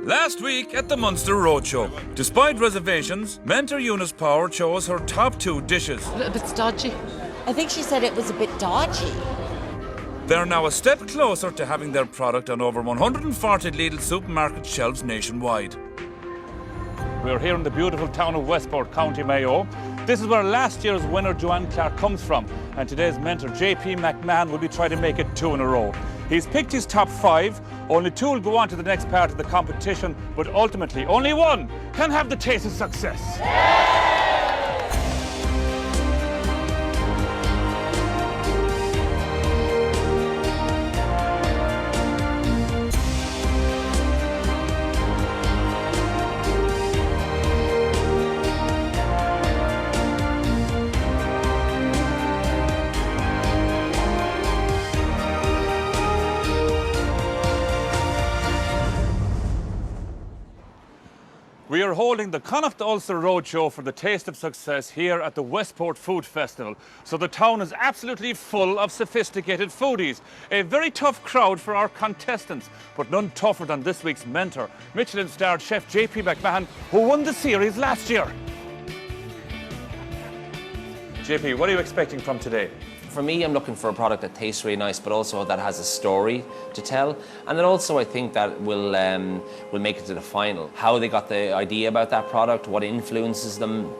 Last week at the Munster Roadshow, despite reservations, Mentor Eunice Power chose her top 2 dishes. A little bit stodgy. I think she said it was a bit dodgy. They're now a step closer to having their product on over 140 Lidl supermarket shelves nationwide. We're here in the beautiful town of Westport, County Mayo. This is where last year's winner Joanne Clark comes from, and today's mentor JP McMahon will be trying to make it 2 in a row. He's picked his top 5, only 2 will go on to the next part of the competition, but ultimately only 1 can have the taste of success. We are holding the Connacht Ulster Roadshow for the Taste of Success here at the Westport Food Festival. So the town is absolutely full of sophisticated foodies. A very tough crowd for our contestants, but none tougher than this week's mentor, Michelin-starred chef JP McMahon, who won the series last year. JP, what are you expecting from today? For me, I'm looking for a product that tastes really nice, but also that has a story to tell. And then also I think that will make it to the final. How they got the idea about that product, what influences them,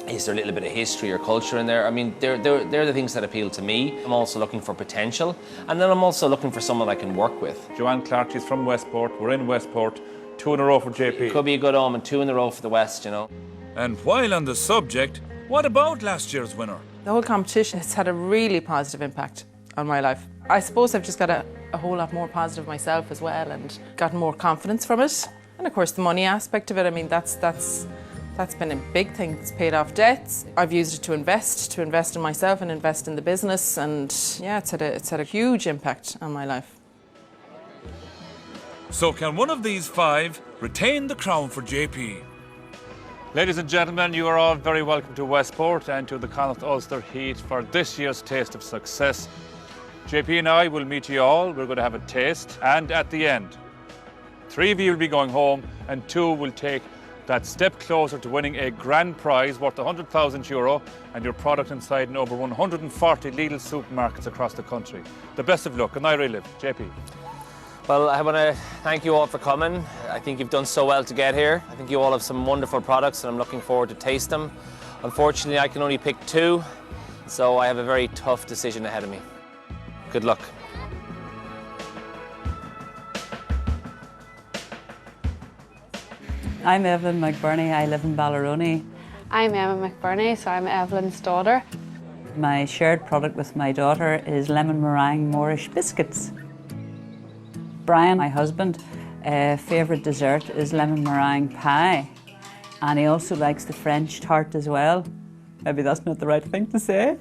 is there a little bit of history or culture in there? I mean, they're the things that appeal to me. I'm also looking for potential, and then I'm also looking for someone I can work with. Joanne Clark, she's from Westport. We're in Westport. 2 in a row for JP. Could be a good omen, 2 in a row for the West, you know. And while on the subject, what about last year's winner? The whole competition has had a really positive impact on my life. I suppose I've just got a whole lot more positive myself as well and gotten more confidence from it. And of course the money aspect of it, I mean that's been a big thing. It's paid off debts. I've used it to invest in myself and invest in the business, and yeah, it's had a huge impact on my life. So can one of these 5 retain the crown for JP? Ladies and gentlemen, you are all very welcome to Westport and to the Connacht Ulster Heat for this year's Taste of Success. JP and I will meet you all. We're going to have a taste, and at the end, 3 of you will be going home and 2 will take that step closer to winning a grand prize worth €100,000 and your product inside in over 140 Lidl supermarkets across the country. The best of luck, and I relive. JP. Well, I want to thank you all for coming. I think you've done so well to get here. I think you all have some wonderful products and I'm looking forward to taste them. Unfortunately, I can only pick 2, so I have a very tough decision ahead of me. Good luck. I'm Evelyn McBurney, I live in Ballerony. I'm Emma McBurney, so I'm Evelyn's daughter. My shared product with my daughter is lemon meringue Moorish biscuits. Brian, my husband, favourite dessert is lemon meringue pie, and he also likes the French tart as well. Maybe that's not the right thing to say.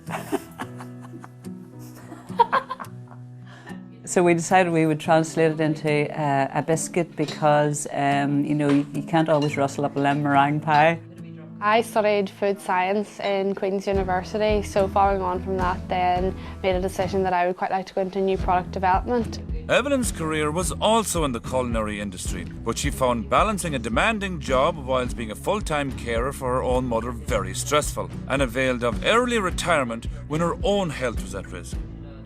So we decided we would translate it into a biscuit because you know, you can't always rustle up a lemon meringue pie. I studied food science in Queen's University, so following on from that then made a decision that I would quite like to go into new product development. Evelyn's career was also in the culinary industry, but she found balancing a demanding job whilst being a full-time carer for her own mother very stressful, and availed of early retirement when her own health was at risk.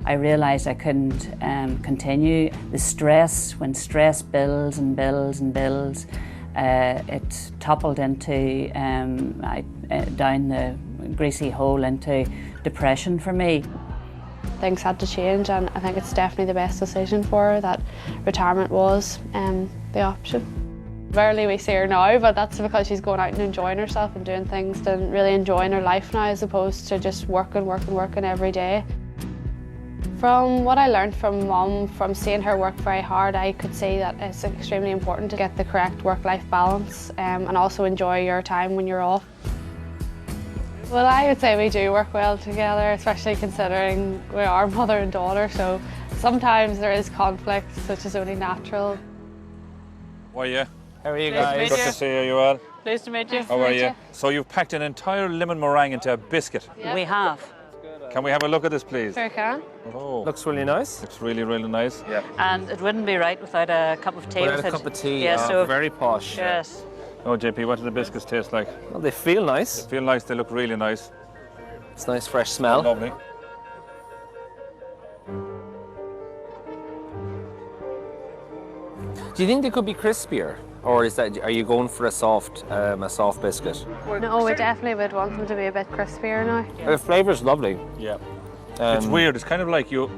I realised I couldn't continue. The stress, when stress builds and builds and builds, it toppled into, down the greasy hole into depression for me. Things had to change, and I think it's definitely the best decision for her that retirement was the option. Rarely we see her now, but that's because she's going out and enjoying herself and doing things and really enjoying her life now as opposed to just working every day. From what I learned from Mum, from seeing her work very hard, I could see that it's extremely important to get the correct work-life balance and also enjoy your time when you're off. Well, I would say we do work well together, especially considering we are mother and daughter, so sometimes there is conflict, which is only natural. How are you? How are you guys? Good to see you, you well? Pleased to meet you. How are you? So you've packed an entire lemon meringue into a biscuit. We have. Can we have a look at this, please? Sure can. Oh, Looks really nice. looks really, really nice. Yeah. And it wouldn't be right without a cup of tea Without with a it. cup of tea, Yeah, so very posh. yes. Oh, JP, what do the biscuits taste like? Well, they feel nice. Feel nice, they look really nice. It's nice, fresh smell. Lovely. Do you think they could be crispier, or are you going for a soft biscuit? No, we definitely would want them to be a bit crispier now. The flavour's lovely. Yeah. It's weird. It's kind of like you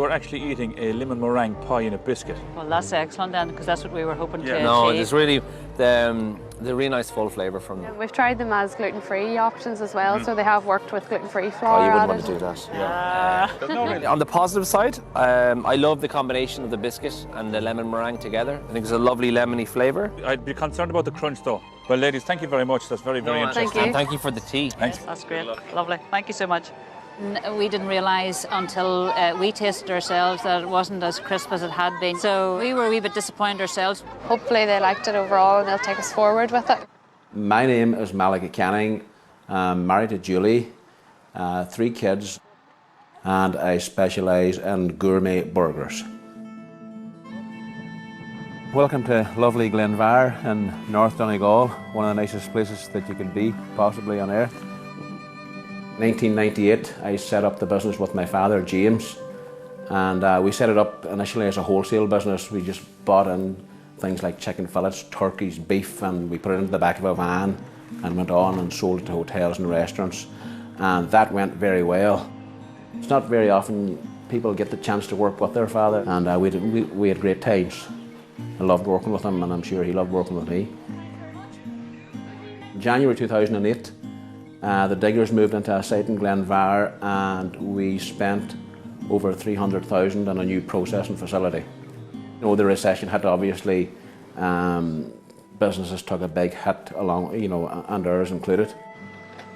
are actually eating a lemon meringue pie in a biscuit. Well, that's excellent then, because that's what we were hoping to No, achieve. there's really the really nice full flavour from them. We've tried them as gluten-free options as well, so they have worked with gluten-free Oh, flour you wouldn't added. want to do that. On the positive side, I love the combination of the biscuit and the lemon meringue together. I think it's a lovely lemony flavour. I'd be concerned about the crunch though. Well, ladies, thank you very much. That's very, very interesting. Thank you. And thank you for the tea. Thanks. That's great. Lovely. Thank you so much. We didn't realise until we tasted ourselves that it wasn't as crisp as it had been. So we were a wee bit disappointed ourselves. Hopefully they liked it overall and they'll take us forward with it. My name is Malachy Canning. I'm married to Julie, 3 kids, and I specialise in gourmet burgers. Welcome to lovely Glenvar in North Donegal, one of the nicest places that you could be, possibly on earth. 1998, I set up the business with my father, James, and we set it up initially as a wholesale business. We just bought in things like chicken fillets, turkeys, beef, and we put it into the back of a van and went on and sold it to hotels and restaurants, and that went very well. It's not very often people get the chance to work with their father, and we had great times. I loved working with him, and I'm sure he loved working with me. January 2008, the Diggers moved into a site in Glenvar, and we spent over $300,000 on a new processing facility. You know, the recession hit, obviously, businesses took a big hit along, and ours included.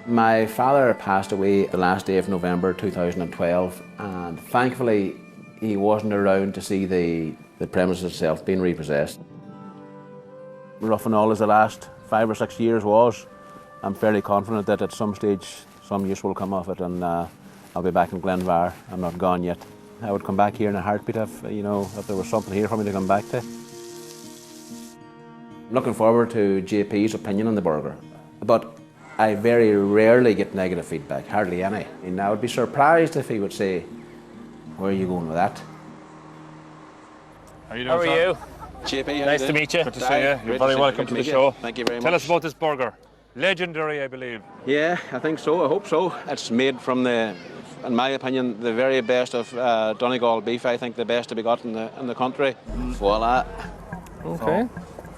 My father passed away the last day of November 2012, and thankfully he wasn't around to see the premises itself being repossessed. Rough and all as the last 5 or 6 years was, I'm fairly confident that at some stage some use will come of it, and I'll be back in Glenvar. I'm not gone yet. I would come back here in a heartbeat if there was something here for me to come back to. I'm looking forward to JP's opinion on the burger, but I very rarely get negative feedback, hardly any. And I would be surprised if he would say, "Where are you going with that?" How are you How doing, are sir? you? JP, how Nice you to doing? meet you. Good to see you. You're very welcome to the meet you. show. Thank you very much. Tell us about this burger. Legendary, I believe. Yeah, I think so. I hope so. It's made from in my opinion, the very best of Donegal beef. I think the best to be got in the country. Voila. Okay.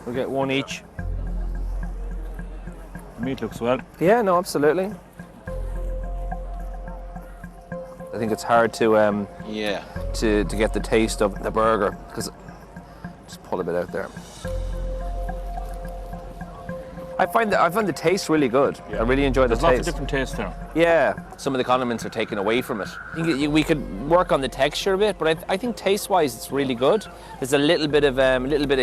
We'll get one each. Meat looks well. Yeah, no, absolutely. I think it's hard to Yeah. to get the taste of the burger, because just pull a bit out there. I find the taste really good. I really enjoy the There's lots of taste. different tastes there. Yeah, some of the condiments are taken away from it. We could work on the texture a bit, but I think taste-wise it's really good. There's a little bit of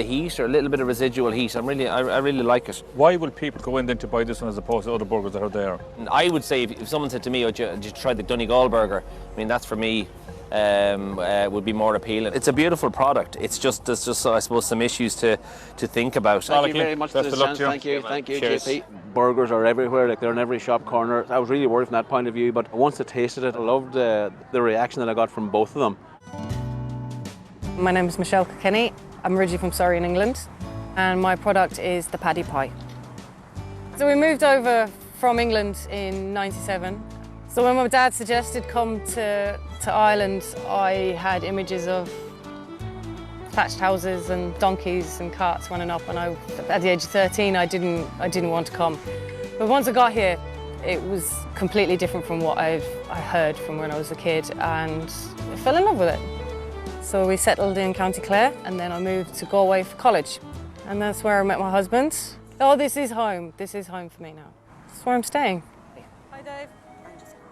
heat, or a little bit of residual heat. I really like it. Why will people go in then to buy this one as opposed to other burgers that are there? And I would say if someone said to me, "Oh, did you try the Donegal burger?" I mean, that's for me. Would be more appealing. It's a beautiful product. There's just I suppose some issues to think about. Thank you very much for Best the of luck chance. to you. Thank you, Cheers. JP. Burgers are everywhere, like they're in every shop corner. I was really worried from that point of view, but once I tasted it, I loved the reaction that I got from both of them. My name is Michelle Kilkenny. I'm originally from Surrey in England, and my product is the paddy pie. So we moved over from England in '97. So when my dad suggested come to Ireland, I had images of thatched houses and donkeys and carts running up, and at the age of 13 I didn't want to come. But once I got here, it was completely different from what I heard from when I was a kid, and I fell in love with it. So we settled in County Clare, and then I moved to Galway for college, and that's where I met my husband. Oh, this is home. This is home for me now. This is where I'm staying. Hi, Dave.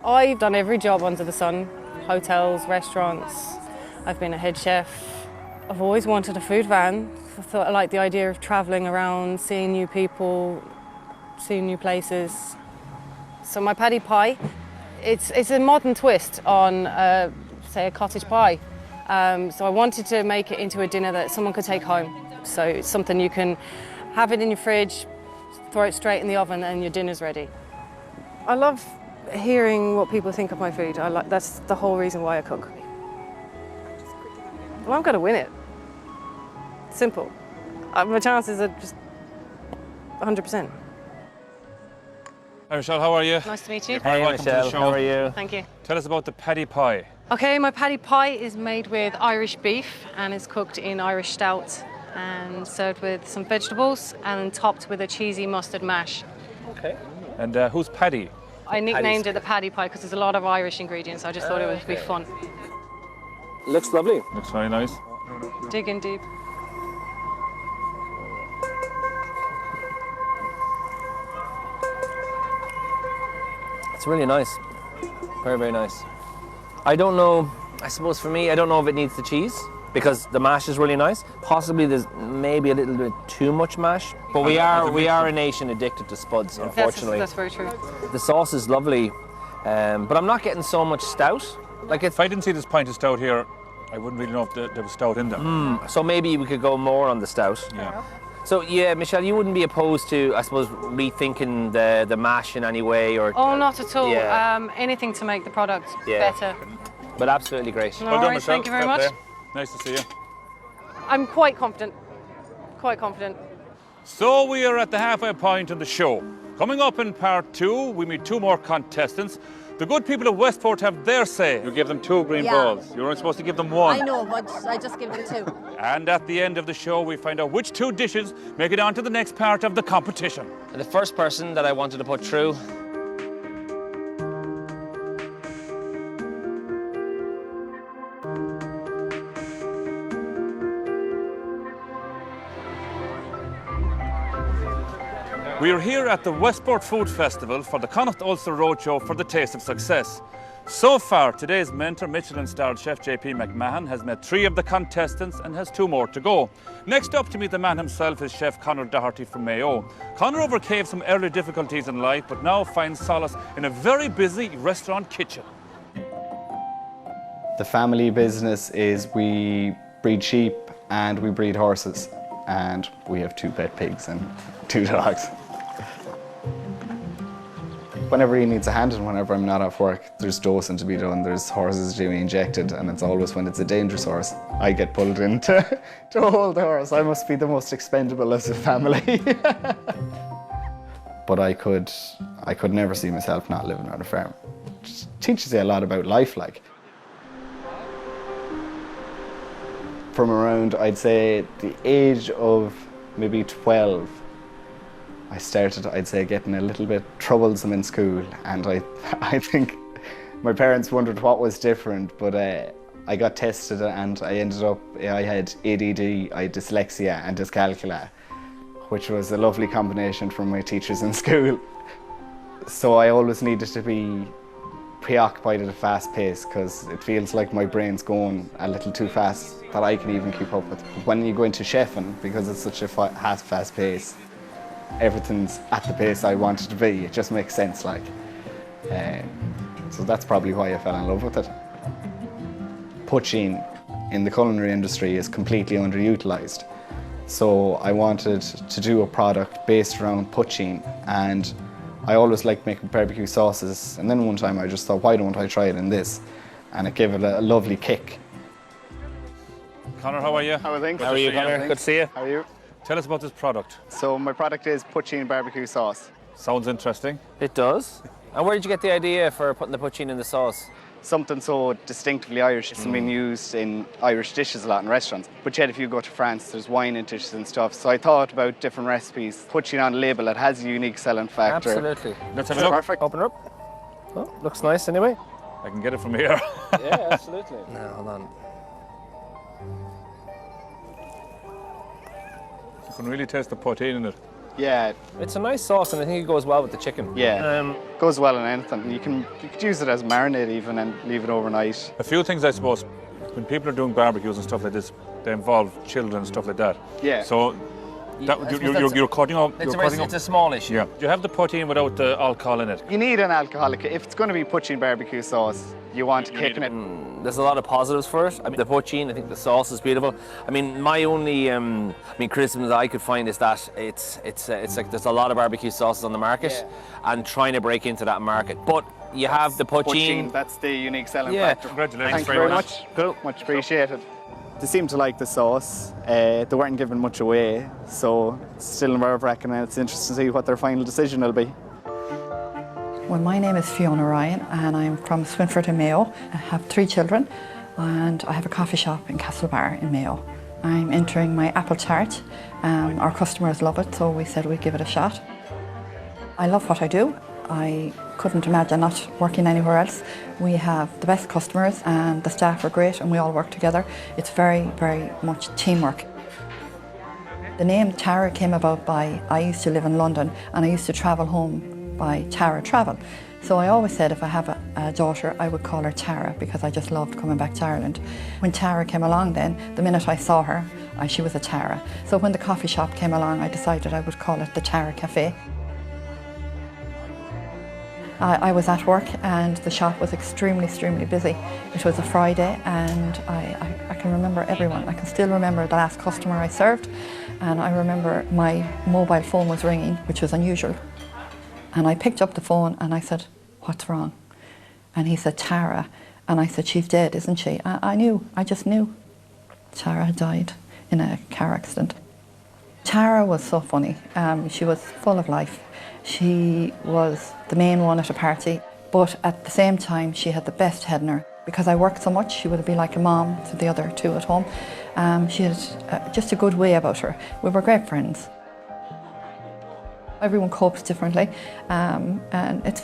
I've done every job under the sun, hotels, restaurants. I've been a head chef. I've always wanted a food van. I thought I liked the idea of travelling around, seeing new people, seeing new places. So my paddy pie it's a modern twist on, say, a cottage pie. So I wanted to make it into a dinner that someone could take home. So it's something you can have it in your fridge, throw it straight in the oven, and your dinner's ready. I love hearing what people think of my food. That's the whole reason why I cook. Well, I'm going to win it. Simple. My chances are just 100%. Hi Michelle, how are you? Nice to meet you. Very welcome to the show. How are you? Thank you. Tell us about the paddy pie. Okay, my paddy pie is made with Irish beef and is cooked in Irish stout and served with some vegetables and topped with a cheesy mustard mash. Okay. And who's Paddy? I nicknamed it the paddy pie because there's a lot of Irish ingredients. I just thought it would be fun. Looks lovely. Looks very nice. Digging deep. It's really nice. Very, very nice. I don't know, I suppose for me, I don't know if it needs the cheese because the mash is really nice. Possibly there's maybe a little bit too much mash, but we are a nation addicted to spuds, unfortunately. That's very true. The sauce is lovely, but I'm not getting so much stout. Like If I didn't see this pint of stout here, I wouldn't really know if there was stout in there. So maybe we could go more on the stout. Yeah. So yeah, Michelle, you wouldn't be opposed to, I suppose, rethinking the mash in any way, or? Oh, not at all. Yeah. Anything to make the product Yeah. better. But absolutely great. All right, thank you very Fair much. play. Nice to see you. I'm quite confident. Quite confident. So we are at the halfway point of the show. Coming up in part 2, we meet 2 more contestants. The good people of Westport have their say. You give them 2 green balls. You weren't supposed to give them 1. I know, but I just give them 2. And at the end of the show, we find out which 2 dishes make it on to the next part of the competition. And the first person that I wanted to put through We are here at the Westport Food Festival for the Connacht Ulster Roadshow for the Taste of Success. So far, today's mentor, Michelin-starred chef JP McMahon, has met 3 of the contestants and has 2 more to go. Next up to meet the man himself is Chef Conor Doherty from Mayo. Conor overcame some early difficulties in life, but now finds solace in a very busy restaurant kitchen. The family business is we breed sheep and we breed horses, and we have 2 pet pigs and 2 dogs. Whenever he needs a hand and whenever I'm not off work, there's dosing to be done, there's horses to be injected, and it's always when it's a dangerous horse, I get pulled in to hold the horse. I must be the most expendable of the family. But I could never see myself not living on a farm. It just teaches you a lot about life, like. From around, I'd say, the age of maybe 12, I started, I'd say, getting a little bit troublesome in school, and I think my parents wondered what was different, but I got tested and I ended up, I had ADD, I had dyslexia and dyscalculia, which was a lovely combination from my teachers in school. So I always needed to be preoccupied at a fast pace because it feels like my brain's going a little too fast that I can even keep up with. When you go into chefing, because it's such a fast pace, everything's at the pace I want it to be. It just makes sense, like. So that's probably why I fell in love with it. Poaching in the culinary industry is completely underutilized. So I wanted to do a product based around poaching, and I always liked making barbecue sauces. And then one time I just thought, why don't I try it in this? And it gave it a lovely kick. Conor, how are you? How are things? How are you, Conor? Good to see you. How are you? Tell us about this product. So my product is poaching barbecue sauce. Sounds interesting. It does. And where did you get the idea for putting the poaching in the sauce? Something so distinctly Irish. It's been used in Irish dishes a lot in restaurants. But yet if you go to France, there's wine in dishes and stuff. So I thought about different recipes. Poaching on a label that has a unique selling factor. Absolutely. Let's have a look. Perfect. Open her up. Oh, looks nice anyway. I can get it from here. Yeah, absolutely. No, hold on. You can really taste the poutine in it. Yeah, It's a nice sauce, and I think it goes well with the chicken. yeah. Goes well in anything. You could use it as marinade even and leave it overnight. A few things, I suppose, when people are doing barbecues and stuff like this, they involve children and stuff like that. Yeah. So You're cutting up. It's a small issue. Yeah. You have the poutine without the alcohol in it. You need an alcoholic. If it's going to be poutine barbecue sauce, you want kick in it. There's a lot of positives for it. I mean, the poutine, I think the sauce is beautiful. I mean, my only criticism that I could find is that it's like there's a lot of barbecue sauces on the market, and trying to break into that market. But you have the poutine. That's the unique selling Yeah. factor. Congratulations. Thank you very much. Cool. Much appreciated. They seem to like the sauce. They weren't giving much away, so it's still nerve-wracking, and it's interesting to see what their final decision will be. Well, my name is Fiona Ryan and I'm from Swinford in Mayo. I have 3 children and I have a coffee shop in Castlebar in Mayo. I'm entering my apple tart. Our customers love it, so we said we'd give it a shot. I love what I do. I couldn't imagine not working anywhere else. We have the best customers and the staff are great and we all work together. It's very, very much teamwork. The name Tara came about by, I used to live in London and I used to travel home by Tara Travel. So I always said if I have a daughter, I would call her Tara because I just loved coming back to Ireland. When Tara came along then, the minute I saw her, she was a Tara. So when the coffee shop came along, I decided I would call it the Tara Cafe. I was at work and the shop was extremely busy. It was a Friday and I can remember everyone. I can still remember the last customer I served, and I remember my mobile phone was ringing, which was unusual. And I picked up the phone and I said, "What's wrong?" And he said, "Tara." And I said, "She's dead, isn't she?" I just knew. Tara had died in a car accident. Tara was so funny. She was full of life. She was the main one at a party, but at the same time, she had the best head in her. Because I worked so much, she would be like a mom to the other 2 at home. She had just a good way about her. We were great friends. Everyone copes differently, and it's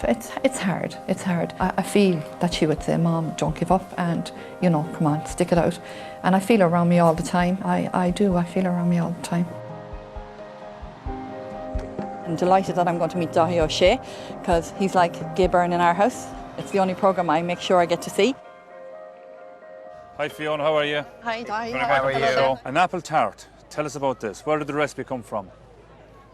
hard. It's hard. I feel that she would say, "Mom, don't give up, and come on, stick it out." And I feel her around me all the time. I do. I feel her around me all the time. I'm delighted that I'm going to meet Dahi O'Shea because he's like Gay Byrne in our house. It's the only programme I make sure I get to see. Hi Fiona, how are you? Hi Dahi. How are you? An apple tart. Tell us about this. Where did the recipe come from?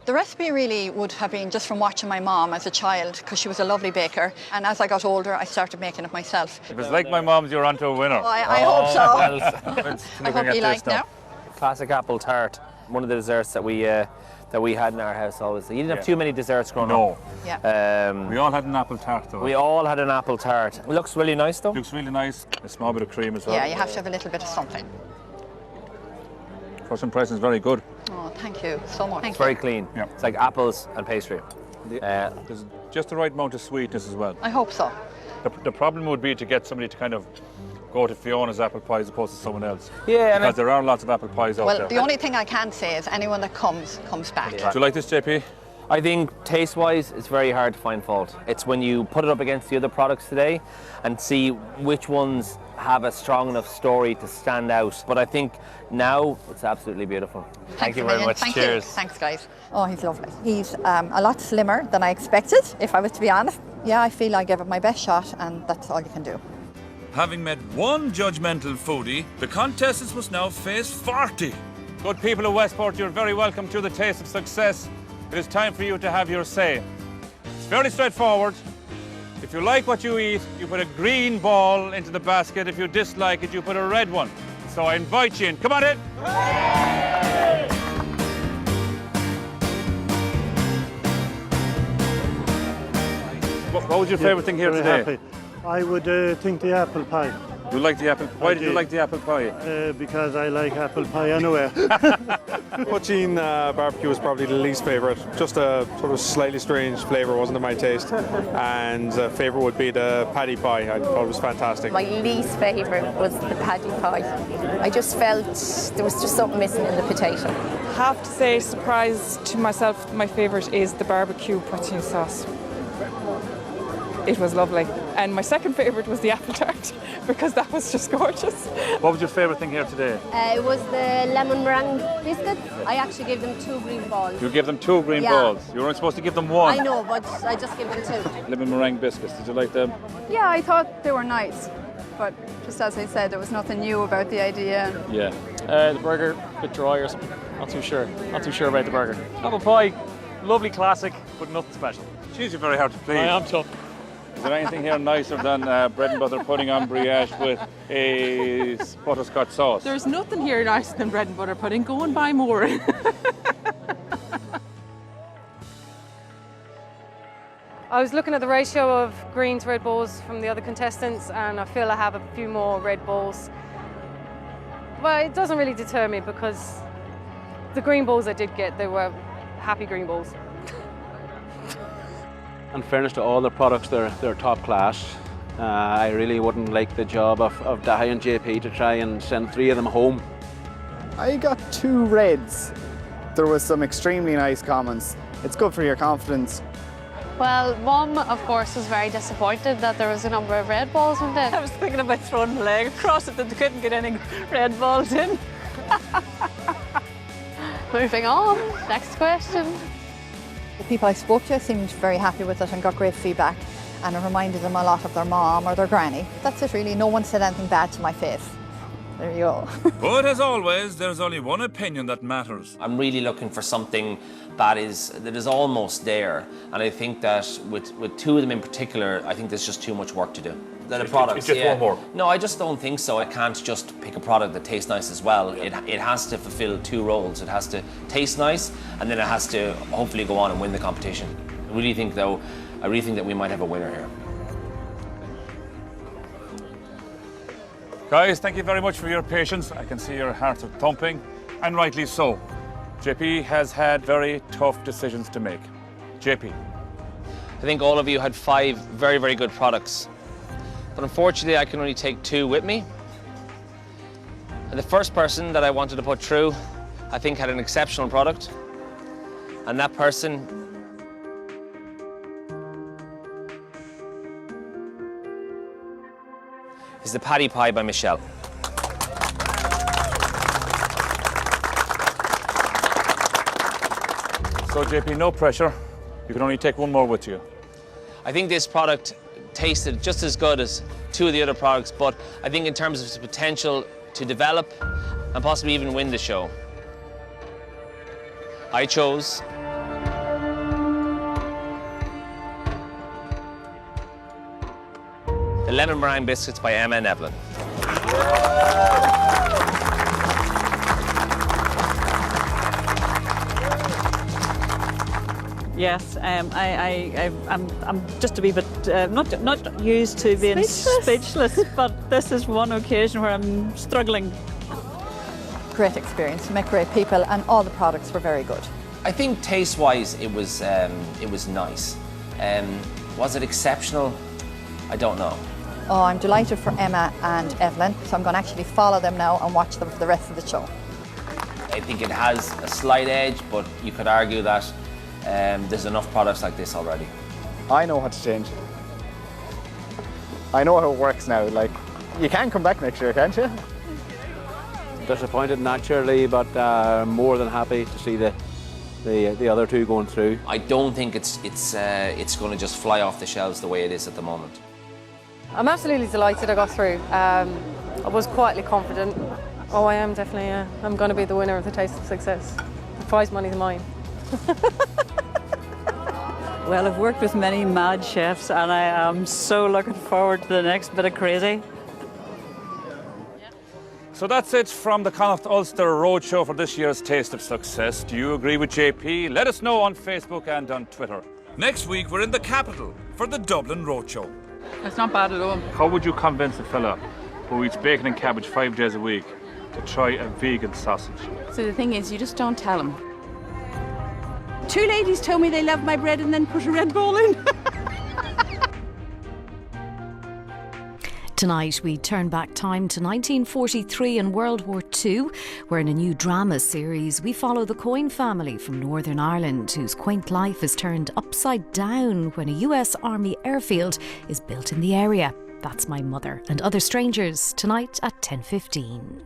The recipe really would have been just from watching my mom as a child because she was a lovely baker, and as I got older I started making it myself. If it's like my mom's, you're onto a winner. Oh, I hope so. I hope you like now. Classic apple tart. One of the desserts that we had in our house always. You didn't have too many desserts growing up. Yeah. We all had an apple tart though. We all had an apple tart. It looks really nice though. Looks really nice. A small bit of cream as well. Yeah, you have to have a little bit of something. First impression is very good. Oh, thank you so much. It's very clean. Yeah. It's like apples and pastry. There's just the right amount of sweetness as well. I hope so. The problem would be to get somebody to kind of go to Fiona's apple pie as opposed to someone else. Yeah, because there are lots of apple pies out there. Well, the only thing I can say is anyone that comes back. Do you like this, JP? I think taste-wise, it's very hard to find fault. It's when you put it up against the other products today and see which ones have a strong enough story to stand out. But I think now it's absolutely beautiful. Thank you very much. Thank Cheers. You. Thanks, guys. Oh, he's lovely. He's a lot slimmer than I expected, if I was to be honest. Yeah, I feel I gave it my best shot, and that's all you can do. Having met one judgmental foodie, the contestants must now face 40. Good people of Westport, you're very welcome to the Taste of Success. It is time for you to have your say. It's fairly straightforward. If you like what you eat, you put a green ball into the basket. If you dislike it, you put a red one. So I invite you in. Come on in. What was your favourite thing here today? Happy. I would think the apple pie. You like the apple? Why did you like the apple pie? Because I like apple pie anyway. Poutine barbecue was probably the least favourite. Just a sort of slightly strange flavour, wasn't to my taste. And favourite would be the paddy pie. I thought it was fantastic. My least favourite was the paddy pie. I just felt there was just something missing in the potato. I have to say, surprise to myself, my favourite is the barbecue poutine sauce. It was lovely. And my second favourite was the apple tart because that was just gorgeous. What was your favourite thing here today? It was the lemon meringue biscuits. I actually gave them 2 green balls. You gave them 2 green balls. You weren't supposed to give them 1. I know, but I just gave them 2. Lemon meringue biscuits. Did you like them? Yeah, I thought they were nice. But just as I said, there was nothing new about the idea. Yeah. The burger, a bit dry or something. Not too sure about the burger. Apple pie, lovely classic, but nothing special. Jeez, you're very hard to please. I am tough. Is there anything here nicer than bread and butter pudding on brioche with a butterscotch sauce? There's nothing here nicer than bread and butter pudding. Go and buy more. I was looking at the ratio of green to red balls from the other contestants, and I feel I have a few more red balls. Well, it doesn't really deter me because the green balls I did get, they were happy green balls. In fairness to all the products, they're top class. I really wouldn't like the job of Dahi and JP to try and send 3 of them home. I got 2 reds. There was some extremely nice comments. It's good for your confidence. Well, Mum, of course, was very disappointed that there was a number of red balls in there. I was thinking about throwing my leg across it, that they couldn't get any red balls in. Moving on, next question. The people I spoke to seemed very happy with it and got great feedback, and it reminded them a lot of their mom or their granny. That's it really, no one said anything bad to my face. There you go. But as always, there's only one opinion that matters. I'm really looking for something that is almost there, and I think that with 2 of them in particular, I think there's just too much work to do. The products, it's just one more. No, I just don't think so. I can't just pick a product that tastes nice as well. It has to fulfill 2 roles. It has to taste nice, and then it has to hopefully go on and win the competition. I really think that we might have a winner here. Guys, thank you very much for your patience. I can see your hearts are thumping, and rightly so. JP has had very tough decisions to make. JP. I think all of you had 5 very, very good products. But unfortunately, I can only take 2 with me. And the first person that I wanted to put through, I think had an exceptional product. And that person is the Paddy Pie by Michelle. So JP, no pressure. You can only take 1 more with you. I think this product tasted just as good as 2 of the other products, but I think in terms of its potential to develop and possibly even win the show, I chose the Lemon Meringue Biscuits by Emma and Evelyn. Yes, I'm just a wee bit not used to being speechless, but this is one occasion where I'm struggling. Great experience, met great people, and all the products were very good. I think taste-wise, it was nice. Was it exceptional? I don't know. Oh, I'm delighted for Emma and Evelyn, so I'm going to actually follow them now and watch them for the rest of the show. I think it has a slight edge, but you could argue that there's enough products like this already. I know what to change. I know how it works now. Like, you can come back next year, can't you? Disappointed naturally, but more than happy to see the other 2 going through. I don't think it's going to just fly off the shelves the way it is at the moment. I'm absolutely delighted I got through. I was quietly confident. Oh, I am definitely, yeah. I'm going to be the winner of the Taste of Success. The prize money's mine. Well, I've worked with many mad chefs, and I am so looking forward to the next bit of crazy. So that's it from the Connacht Ulster Roadshow for this year's Taste of Success. Do you agree with JP? Let us know on Facebook and on Twitter. Next week, we're in the capital for the Dublin Roadshow. It's not bad at all. How would you convince a fella who eats bacon and cabbage 5 days a week to try a vegan sausage? So the thing is, you just don't tell them. 2 ladies told me they loved my bread and then put a Red Bull in. Tonight, we turn back time to 1943 and World War II, where in a new drama series, we follow the Coyne family from Northern Ireland, whose quaint life is turned upside down when a US Army airfield is built in the area. That's My Mother and Other Strangers, tonight at 10:15.